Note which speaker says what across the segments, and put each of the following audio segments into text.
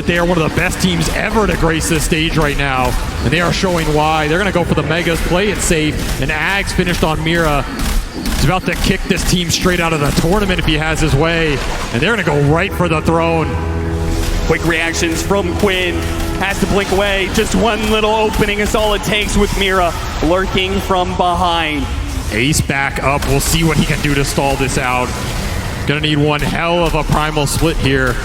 Speaker 1: they are one of the best teams ever to grace this stage right now, and they are showing why. They're going to go for the Megas, play it safe, and Ags finished on Mira. He's about to kick this team straight out of the tournament if he has his way, and they're going to go right for the throne.
Speaker 2: Quick reactions from Quinn. Has to blink away. Just one little opening is all it takes with Mira lurking from behind.
Speaker 1: Ace back up. We'll see what he can do to stall this out. Gonna need one hell of a primal split here.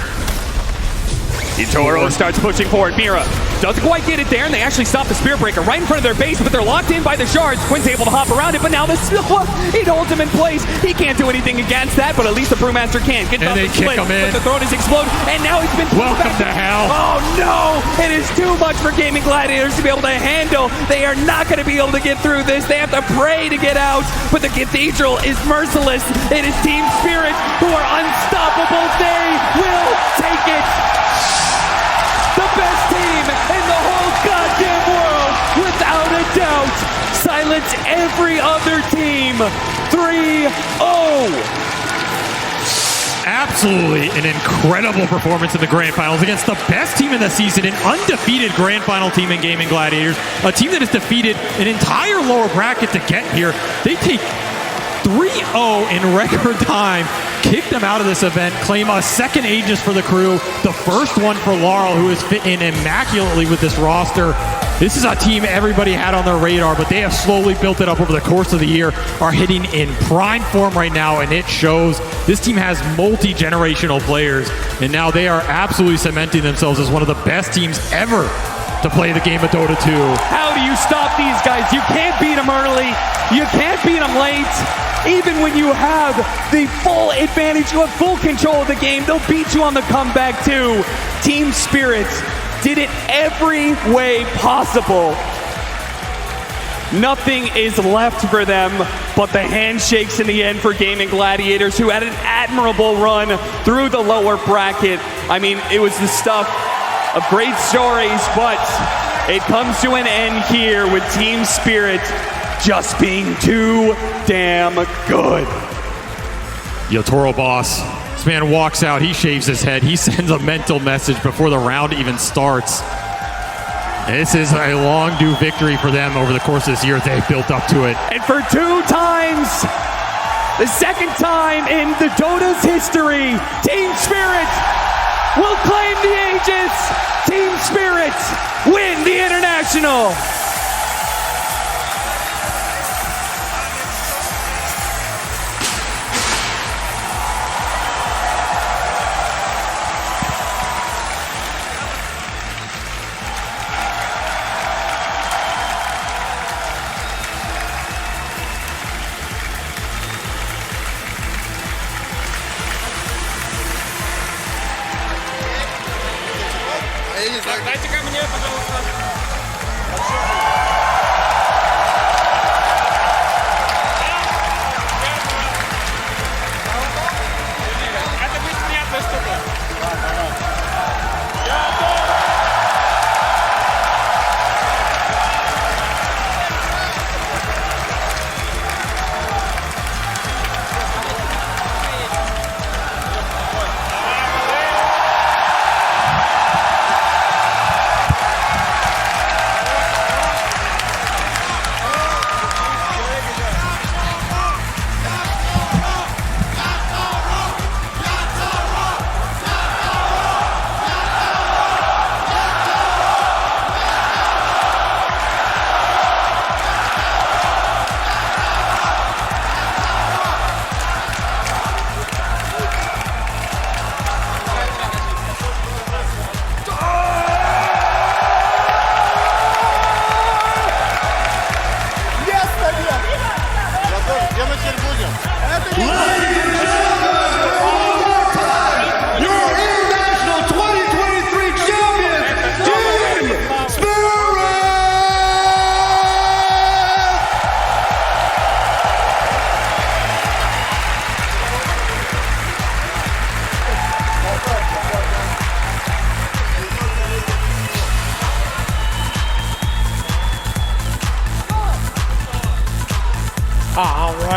Speaker 2: Toro starts pushing forward. Mira doesn't quite get it there, and they actually stop the Spirit Breaker right in front of their base, but they're locked in by the shards. Quinn's able to hop around it, but now the Silva, it holds him in place. He can't do anything against that, but at least the Brewmaster can.
Speaker 1: And they kick him in.
Speaker 2: But the throne is exploded, and now he's been...
Speaker 1: Welcome to hell.
Speaker 2: Oh no! It is too much for Gaming Gladiators to be able to handle. They are not going to be able to get through this. They have to pray to get out, but the Cathedral is merciless. It is Team Spirit who are unstoppable. They will take it. The best team in the whole goddamn world, without a doubt. Silence every other team. 3-0.
Speaker 1: Absolutely an incredible performance in the Grand Finals against the best team in the season, an undefeated Grand Final team in Gaming Gladiators, a team that has defeated an entire lower bracket to get here. They take 3-0 in record time, kick them out of this event, claim a second Aegis for the crew, the first one for Laurel, who has fit in immaculately with this roster. This is a team everybody had on their radar, but they have slowly built it up over the course of the year, are hitting in prime form right now, and it shows. This team has multi-generational players, and now they are absolutely cementing themselves as one of the best teams ever to play the game of Dota 2.
Speaker 2: How do you stop these guys? You can't beat them early. You can't beat them late. Even when you have the full advantage, you have full control of the game, they'll beat you on the comeback too. Team Spirit did it every way possible. Nothing is left for them but the handshakes in the end for Gaming Gladiators, who had an admirable run through the lower bracket. I mean, it was the stuff of great stories, but it comes to an end here with Team Spirit just being too damn good.
Speaker 1: Toro boss. This man walks out, he shaves his head, he sends a mental message before the round even starts. This is a long due victory for them over the course of this year. They've built up to it.
Speaker 2: And for 2 times, the second time in the Dota's history, Team Spirit will claim the Aegis. Team Spirit win the International.
Speaker 3: Дайте ко мне, пожалуйста. Это будет снятая штука.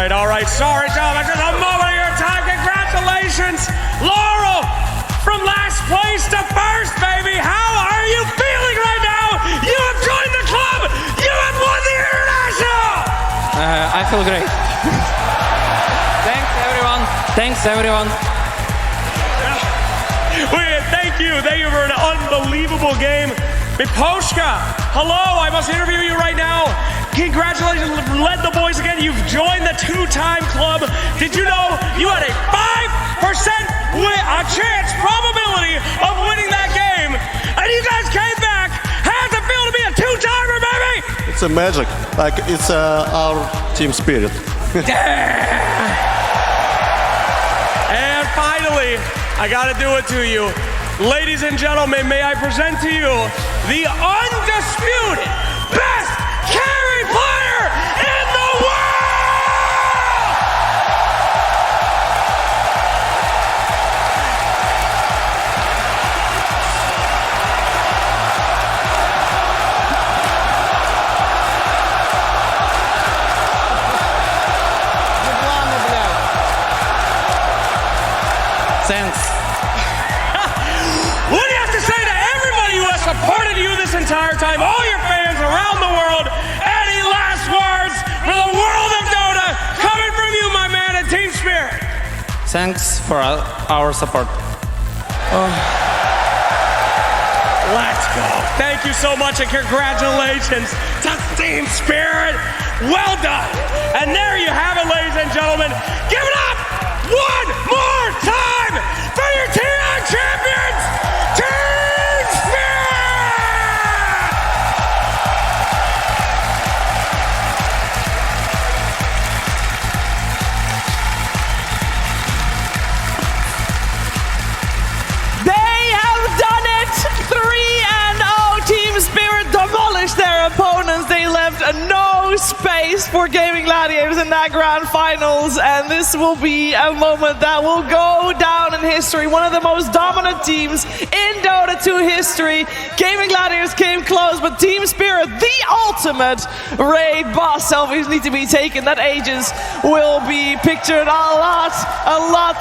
Speaker 3: All right. Sorry, gentlemen. Just a moment of your time. Congratulations, Laurel, from last place to first, baby.
Speaker 4: feel great. Thanks, everyone. Thanks, everyone.
Speaker 3: Thank you for an unbelievable game. Miposhka, hello, I must interview you right now. Congratulations, led the boys again. You've joined the two-time club. Did you know you had a 5% chance, probability of winning that game? And you guys came back. How does it feel to be a two-timer, baby?
Speaker 5: It's a magic, like it's our team spirit.
Speaker 3: And finally, I gotta do it to you. Ladies and gentlemen, may I present to you the undisputed best carry player in the world!
Speaker 4: Thanks.
Speaker 3: What do you have to say to everybody who has supported you this entire time, all your fans around the world? Any last words for the world of Dota coming from you, my man, at Team Spirit?
Speaker 4: Thanks for our support.
Speaker 3: Let's go. Thank you so much and congratulations to Team Spirit. Well done. And there you have it, ladies and gentlemen. Give it up one more time for your TI champions, Team Spirit!
Speaker 2: They have done it! 3-0. Team Spirit demolished their opponents. They left no space for Gaming Gladiators in that grand finals, and this will be a moment that will go down in history. One of the most dominant teams in Dota 2 history. Gaming Gladiators came close, but Team Spirit, the ultimate raid boss, selfies need to be taken. That Aegis will be pictured a lot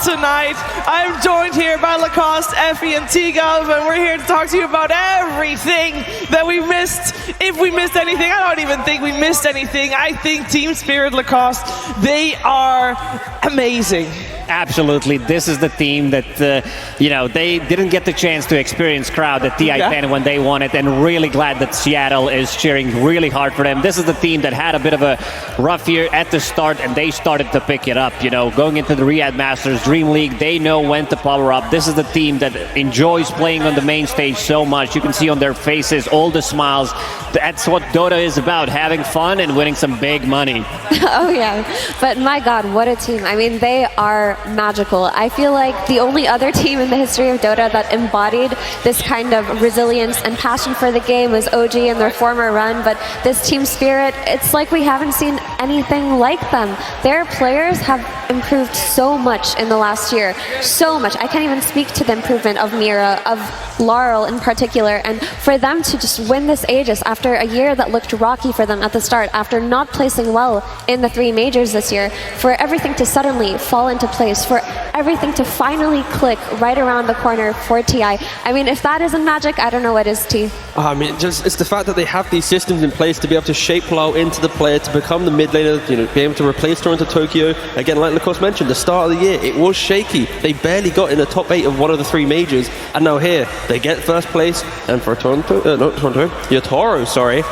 Speaker 2: tonight. I'm joined here by Lacoste, Effie, and T-Gov, and we're here to talk to you about everything that we missed. If we missed anything, I don't even think we missed anything. I think Team Spirit, Lacoste, they are amazing.
Speaker 6: Absolutely. This is the team that, they didn't get the chance to experience crowd at TI10 when they won it, and really glad that Seattle is cheering really hard for them. This is the team that had a bit of a rough year at the start, and they started to pick it up. Going into the Riyadh Masters Dream League, they know when to power up. This is the team that enjoys playing on the main stage so much. You can see on their faces all the smiles. That's what Dota is about, having fun and winning some big money.
Speaker 7: Oh yeah, but my God, what a team. I mean, they are magical. I feel like the only other team in the history of Dota that embodied this kind of resilience and passion for the game was OG in their former run, but this Team Spirit, it's like we haven't seen anything like them. Their players have improved so much in the last year, so much. I can't even speak to the improvement of Mira, of Laurel in particular, and for them to just win this Aegis after a year that looked rocky for them at the start, after not placing well in the 3 majors this year, for everything to suddenly fall into place, for everything to finally click right around the corner for TI. I mean, if that isn't magic, I don't know what is, T.
Speaker 8: I mean, it's the fact that they have these systems in place to be able to shape Lau into the player, to become the mid laner, be able to replace Toronto Tokyo. Again, like Lacoste mentioned, the start of the year, it was shaky. They barely got in the top 8 of one of the 3 majors, and now here, they get first place, and for Yotaro, sorry,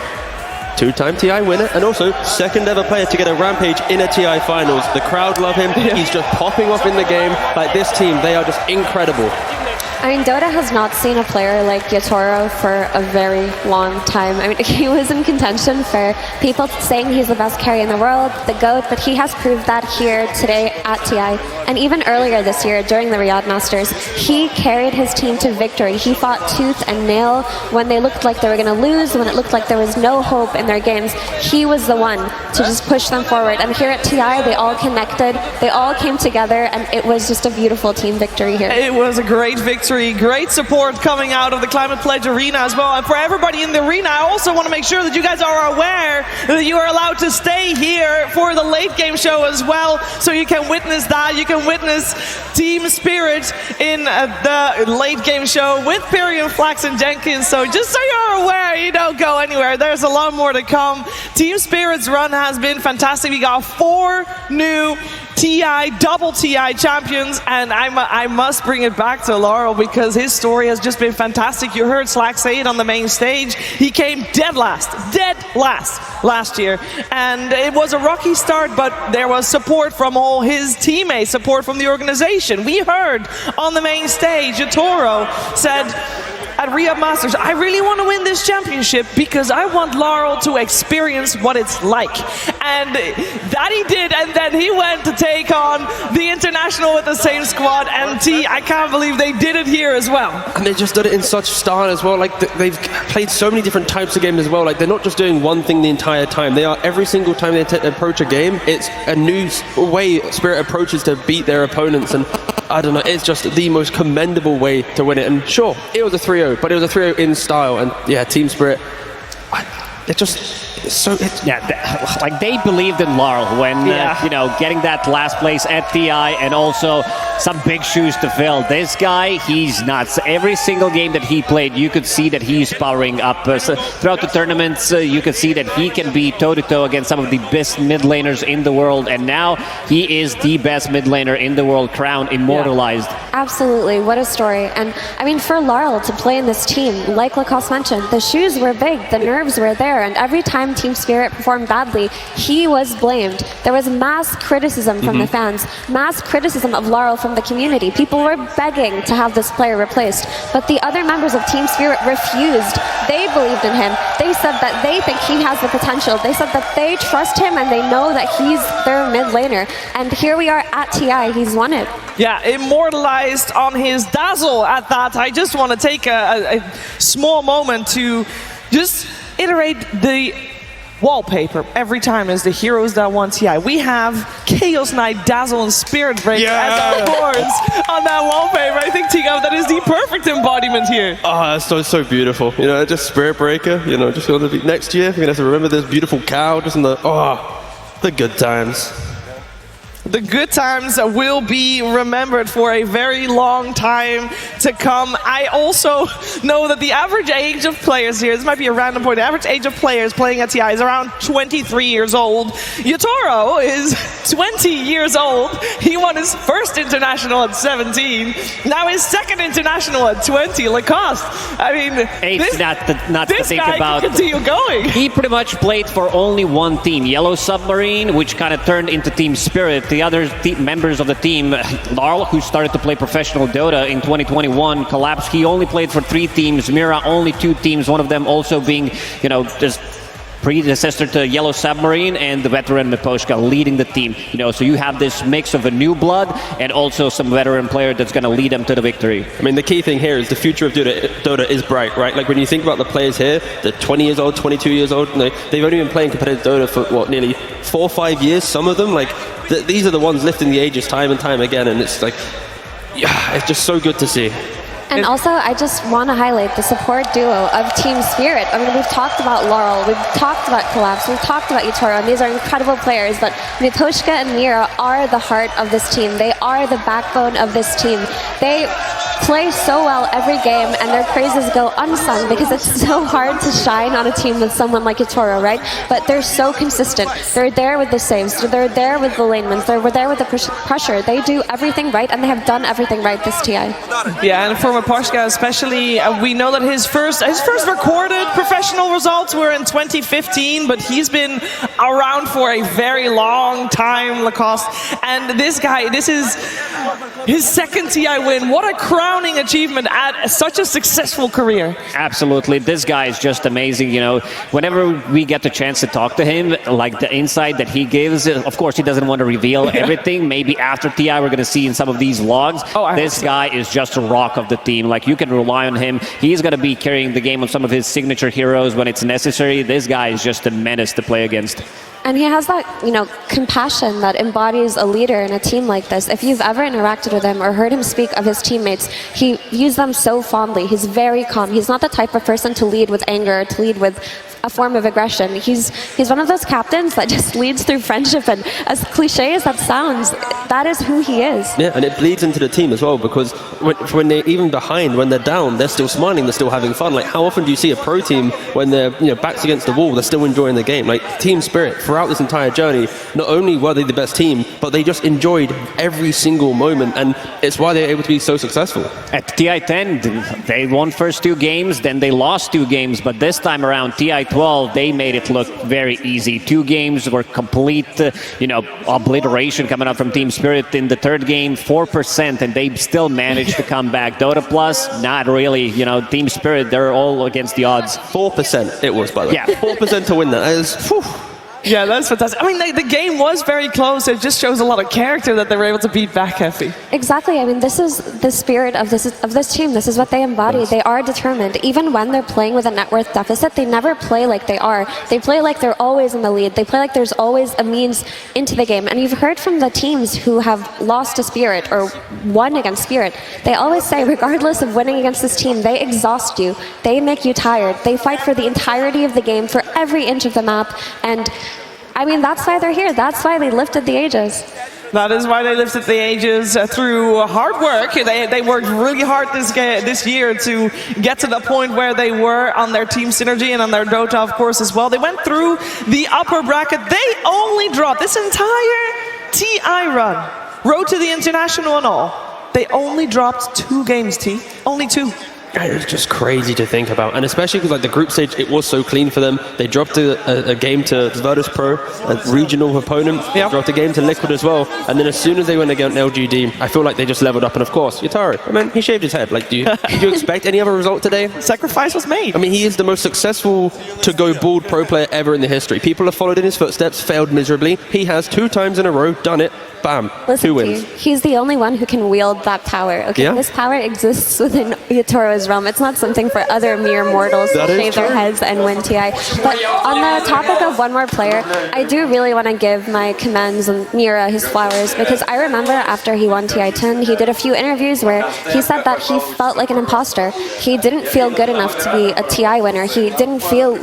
Speaker 8: 2-time TI winner, and also second ever player to get a Rampage in a TI finals. The crowd love him. He's just popping off in the game. Like, this team, they are just incredible.
Speaker 7: I mean, Dota has not seen a player like Yotaro for a very long time. I mean, he was in contention for people saying he's the best carry in the world, the GOAT, but he has proved that here today at TI. And even earlier this year, during the Riyadh Masters, he carried his team to victory. He fought tooth and nail when they looked like they were going to lose, when it looked like there was no hope in their games. He was the one to just push them forward. And here at TI, they all connected, they all came together, and it was just a beautiful team victory here.
Speaker 2: It was a great victory. Great support coming out of the Climate Pledge Arena as well. And for everybody in the arena, I also want to make sure that you guys are aware that you are allowed to stay here for the late game show as well, so you can witness that. You can witness Team Spirit in the late game show with Pyrian, Flax, and Jenkins. So just so you're aware, you don't go anywhere. There's a lot more to come. Team Spirit's run
Speaker 9: has been fantastic. We got 4 new TI, double TI champions, and I must bring it back to Laurel because his story has just been fantastic. You heard Slack say it on the main stage. He came dead last last year, and it was a rocky start, but there was support from all his teammates, support from the organization. We heard on the main stage, Yatoro said at Riyadh Masters, I really want to win this championship because I want Laurel to experience what it's like. And that he did, and then he went to take on the International with the same squad, and I can't believe they did it here as well.
Speaker 8: And they just did it in such style as well. Like, they've played so many different types of games as well. Like, they're not just doing one thing the entire time. They are, every single time they approach a game, it's a new way Spirit approaches to beat their opponents, and I don't know, it's just the most commendable way to win it. And sure, it was a 3-0, but it was a 3-0 in style, and yeah, Team Spirit, it just...
Speaker 6: like they believed in Laurel when getting that last place at TI, and also some big shoes to fill. This guy, he's nuts. Every single game that he played, you could see that he's powering up. So throughout the tournaments, you could see that he can be toe-to-toe against some of the best mid laners in the world, and now he is the best mid laner in the world, crown immortalized.
Speaker 7: Absolutely, what a story. And I mean, for Laurel to play in this team, like Lacoste mentioned, the shoes were big, the nerves were there, and every time Team Spirit performed badly, he was blamed. There was mass criticism from the fans, mass criticism of Laurel from the community. People were begging to have this player replaced, but the other members of Team Spirit refused. They believed in him. They said that they think he has the potential. They said that they trust him and they know that he's their mid laner. And here we are at TI, he's won it.
Speaker 9: Yeah, immortalized on his dazzle at that. I just want to take a small moment to just iterate the wallpaper every time as the heroes that won TI. We have Chaos Knight, Dazzle, and Spirit Breaker as our boards on that wallpaper. I think, Tigo, that is the perfect embodiment here.
Speaker 8: Oh, that's so beautiful. You know, just Spirit Breaker, you know, just going to be next year, we're going to have to remember this beautiful cow, just in the good times.
Speaker 9: The good times will be remembered for a very long time to come. I also know that the average age of players here, this might be a random point, the average age of players playing at TI is around 23 years old. Yatoro is 20 years old. He won his first international at 17. Now his second international at 20. Lacoste, I mean,
Speaker 6: It's not to think
Speaker 9: guy
Speaker 6: about.
Speaker 9: Can continue going.
Speaker 6: He pretty much played for only one team, Yellow Submarine, which kind of turned into Team Spirit. The other members of the team, Laurel, who started to play professional Dota in 2021, collapsed. He only played for 3 teams. Mira, only 2 teams, one of them also being, just predecessor to Yellow Submarine, and the veteran Miposhka leading the team. So you have this mix of a new blood and also some veteran player that's going to lead them to the victory.
Speaker 8: I mean, the key thing here is the future of Dota is bright, right? Like, when you think about the players here, they're 20 years old, 22 years old, they've only been playing competitive Dota for, nearly 4 or 5 years, some of them. Like, these are the ones lifting the ages time and time again, and it's like, it's just so good to see.
Speaker 7: And also, I just want to highlight the support duo of Team Spirit. I mean, we've talked about Laurel, we've talked about Collapse, we've talked about Yatoro, and these are incredible players, but Miposhka and Mira are the heart of this team. They are the backbone of this team. They play so well every game, and their praises go unsung because it's so hard to shine on a team with someone like Yatoro, right? But they're so consistent. They're there with the saves, they're there with the lanements, they're there with the pressure. They do everything right, and they have done everything right this TI.
Speaker 9: Yeah, and for Miposhka especially, we know that his first recorded professional results were in 2015, but he's been around for a very long time, Lacoste. And this guy, this is his second TI win. What a crowning achievement at such a successful career.
Speaker 6: Absolutely. This guy is just amazing. Whenever we get the chance to talk to him, like the insight that he gives, of course, he doesn't want to reveal everything. Maybe after TI, we're going to see in some of these vlogs. This guy is just a rock of the team. Like, you can rely on him. He's going to be carrying the game on some of his signature heroes when it's necessary. This guy is just a menace to play against.
Speaker 7: And he has that, compassion that embodies a leader in a team like this. If you've ever interacted with him or heard him speak of his teammates, he views them so fondly. He's very calm. He's not the type of person to lead with anger, to lead with a form of aggression. He's one of those captains that just leads through friendship, and as cliche as that sounds, that is who he is.
Speaker 8: Yeah, and it bleeds into the team as well, because when they're even behind, when they're down, they're still smiling, they're still having fun. Like, how often do you see a pro team when they're backs against the wall, they're still enjoying the game? Like, Team Spirit, throughout this entire journey, not only were they the best team, but they just enjoyed every single moment, and it's why they're able to be so successful.
Speaker 6: At TI10, they won first 2 games, then they lost 2 games, but this time around, TI12, they made it look very easy. 2 games were complete, obliteration coming up from Team Spirit. In the third game, 4%, and they still managed to come back. Dota Plus, not really. Team Spirit, they're all against the odds.
Speaker 8: 4% it was, by the way.
Speaker 6: Yeah.
Speaker 8: 4% to win that. That is, whew.
Speaker 9: Yeah, that's fantastic. I mean, the game was very close. It just shows a lot of character that they were able to beat back Effie.
Speaker 7: Exactly. I mean, this is the spirit of this team. This is what they embody. Yes. They are determined. Even when they're playing with a net worth deficit, they never play like they are. They play like they're always in the lead. They play like there's always a means into the game. And you've heard from the teams who have lost to Spirit or won against Spirit, they always say, regardless of winning against this team, they exhaust you. They make you tired. They fight for the entirety of the game, for every inch of the map. And I mean, that's why they're here. That's why they lifted the ages.
Speaker 9: That is why they lifted the ages through hard work. They worked really hard this year to get to the point where they were on their team synergy and on their Dota, of course, as well. They went through the upper bracket. They only dropped this entire TI run, road to the international and all. They only dropped 2 games, T. Only 2.
Speaker 8: It's just crazy to think about, and especially because the group stage, it was so clean for them. They dropped a game to Virtus Pro, a regional opponent. Yep. Dropped a game to Liquid as well, and then as soon as they went against LGD, I feel like they just leveled up. And of course, Yatari, he shaved his head. Did you expect any other result today?
Speaker 9: Sacrifice was made.
Speaker 8: I mean, he is the most successful to-go bald pro player ever in the history. People have followed in his footsteps, failed miserably. He has 2 times in a row done it. Bam.
Speaker 7: Listen
Speaker 8: 2 wins.
Speaker 7: He's the only one who can wield that power. Okay, yeah. This power exists within Yatoro's realm. It's not something for other mere mortals to shave their heads and win TI. But on the topic of one more player, I do really want to give my commends and Mira his flowers, because I remember after he won TI10, he did a few interviews where he said that he felt like an imposter. He didn't feel good enough to be a TI winner. He didn't feel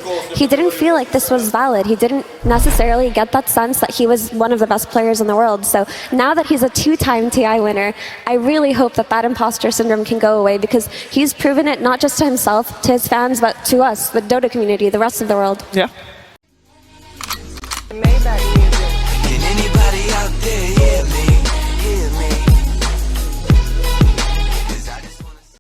Speaker 7: like this was valid. He didn't necessarily get that sense that he was one of the best players in the world. So now that he's a 2-time TI winner, I really hope that that imposter syndrome can go away, because he's proven it not just to himself, to his fans, but to us, the Dota community, the rest of the world.
Speaker 9: Yeah.
Speaker 10: Can anybody out there hear me?